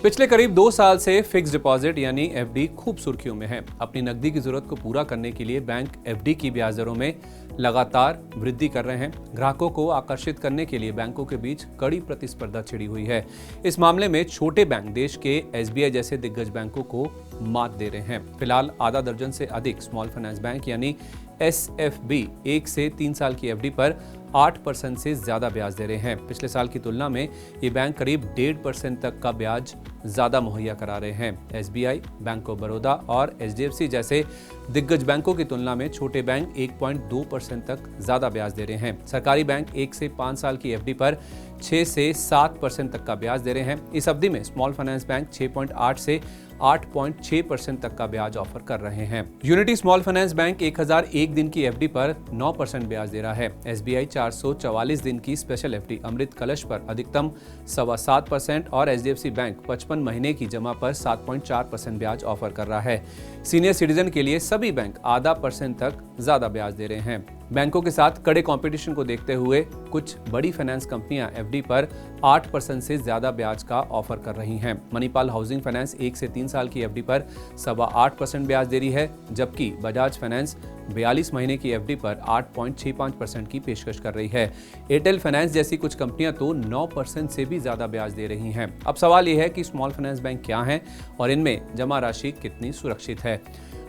पिछले करीब 2 साल से फिक्स डिपॉजिट यानी एफडी खूब सुर्खियों में है। अपनी नकदी की जरूरत को पूरा करने के लिए बैंक एफडी की ब्याज दरों में लगातार वृद्धि कर रहे हैं। ग्राहकों को आकर्षित करने के लिए बैंकों के बीच कड़ी प्रतिस्पर्धा छिड़ी हुई है। इस मामले में छोटे बैंक देश के एसबीआई जैसे दिग्गज बैंकों को मात दे रहे हैं। फिलहाल आधा दर्जन से अधिक स्मॉल फाइनेंस बैंक यानी एसएफबी 1 से 3 साल की एफडी पर 8% से ज्यादा ब्याज दे रहे हैं। पिछले साल की तुलना में ये बैंक करीब 1.5% तक का ब्याज ज्यादा मुहैया करा रहे हैं। एसबीआई, बैंक ऑफ बड़ौदा और एचडीएफसी जैसे दिग्गज बैंकों की तुलना में छोटे बैंक 1.2% तक ज्यादा ब्याज दे रहे हैं। सरकारी बैंक 1 से 5 साल की एफडी पर 6 से 7% तक का ब्याज दे रहे हैं। इस अवधि में स्मॉल फाइनेंस बैंक 6.8 से 8.6% तक का ब्याज ऑफर कर रहे हैं। यूनिटी स्मॉल फाइनेंस बैंक 1001 दिन की एफडी पर 9% ब्याज दे रहा है। एसबीआई 444 दिन की स्पेशल एफडी अमृत कलश पर अधिकतम 7.25% और एचडीएफसी बैंक 55 महीने की जमा पर 7.4% ब्याज ऑफर कर रहा है। सीनियर सिटीजन के लिए सभी बैंक आधा % तक ज्यादा ब्याज दे रहे हैं। बैंकों के साथ कड़े कंपटीशन को देखते हुए कुछ बड़ी फाइनेंस कंपनियां एफडी पर 8% से ज्यादा ब्याज का ऑफर कर रही हैं। मणिपाल हाउसिंग फाइनेंस 1 से 3 साल की एफडी पर 8.25% ब्याज दे रही है, जबकि बजाज फाइनेंस 42 महीने की एफडी पर 8.65% की पेशकश कर रही है। एयरटेल फाइनेंस जैसी कुछ कंपनियां तो 9% से भी ज्यादा ब्याज दे रही हैं। अब सवाल यह है कि स्मॉल फाइनेंस बैंक क्या हैं और इनमें जमा राशि कितनी सुरक्षित है।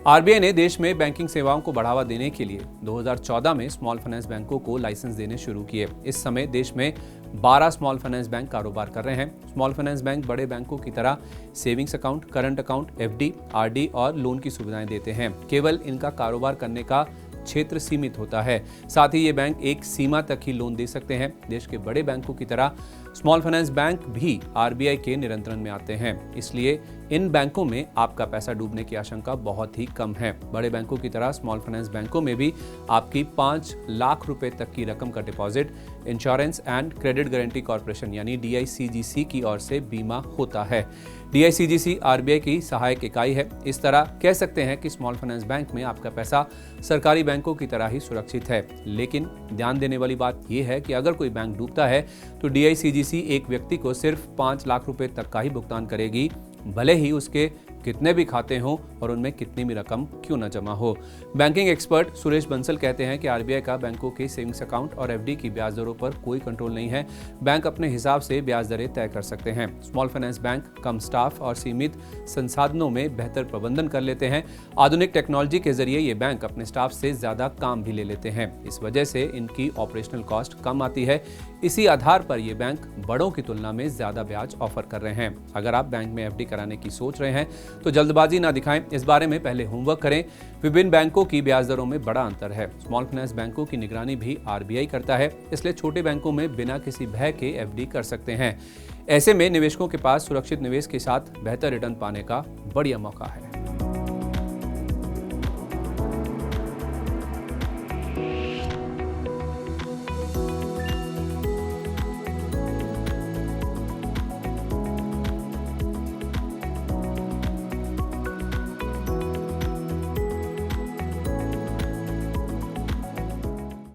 आरबीआई ने देश में बैंकिंग सेवाओं को बढ़ावा देने के लिए 2014 में स्मॉल फाइनेंस बैंकों को लाइसेंस देने शुरू किए। इस समय देश में 12 स्मॉल फाइनेंस बैंक कारोबार कर रहे हैं। स्मॉल फाइनेंस बैंक बड़े बैंकों की तरह savings account, current account, FD, RD और लोन की सुविधाएं देते हैं। केवल इनका कारोबार करने का क्षेत्र सीमित होता है। साथ ही ये बैंक एक सीमा तक ही लोन दे सकते हैं। देश के बड़े बैंकों की तरह स्मॉल फाइनेंस बैंक भी आरबीआई के नियंत्रण में आते हैं, इसलिए इन बैंकों में आपका पैसा डूबने की आशंका बहुत ही कम है। बड़े बैंकों की तरह स्मॉल फाइनेंस बैंकों में भी आपकी 5 लाख रुपए तक की रकम का deposit insurance and credit guarantee corporation यानी डीआईसीजीसी की ओर से बीमा होता है। डीआईसीजीसी आरबीआई की सहायक इकाई है। इस तरह कह सकते हैं कि स्मॉल फाइनेंस बैंक में आपका पैसा सरकारी बैंकों की तरह ही सुरक्षित है। लेकिन ध्यान देने वाली बात यह है कि अगर कोई बैंक डूबता है तो डीआईसीजीसी एक व्यक्ति को सिर्फ 5 लाख रुपए तक का ही भुगतान करेगी, भले ही उसके कितने भी खाते हों और उनमें कितनी भी रकम क्यों न जमा हो। बैंकिंग एक्सपर्ट सुरेश बंसल कहते हैं कि आरबीआई का बैंकों के सेविंग्स अकाउंट और एफडी की ब्याज दरों पर कोई कंट्रोल नहीं है। बैंक अपने हिसाब से ब्याज दरें तय कर सकते हैं। स्मॉल फाइनेंस बैंक कम स्टाफ और सीमित संसाधनों में बेहतर प्रबंधन कर लेते हैं। आधुनिक टेक्नोलॉजी के जरिए ये बैंक अपने स्टाफ से ज्यादा काम भी ले लेते हैं। इस वजह से इनकी ऑपरेशनल कॉस्ट कम आती है। इसी आधार पर ये बैंक बड़ों की तुलना में ज्यादा ब्याज ऑफर कर रहे हैं। अगर आप बैंक में एफडी कराने की सोच रहे हैं तो जल्दबाजी ना दिखाएं। इस बारे में पहले होमवर्क करें। विभिन्न बैंकों की ब्याज दरों में बड़ा अंतर है। स्मॉल फाइनेंस बैंकों की निगरानी भी आरबीआई करता है, इसलिए छोटे बैंकों में बिना किसी भय के एफडी कर सकते हैं। ऐसे में निवेशकों के पास सुरक्षित निवेश के साथ बेहतर रिटर्न पाने का बढ़िया मौका है।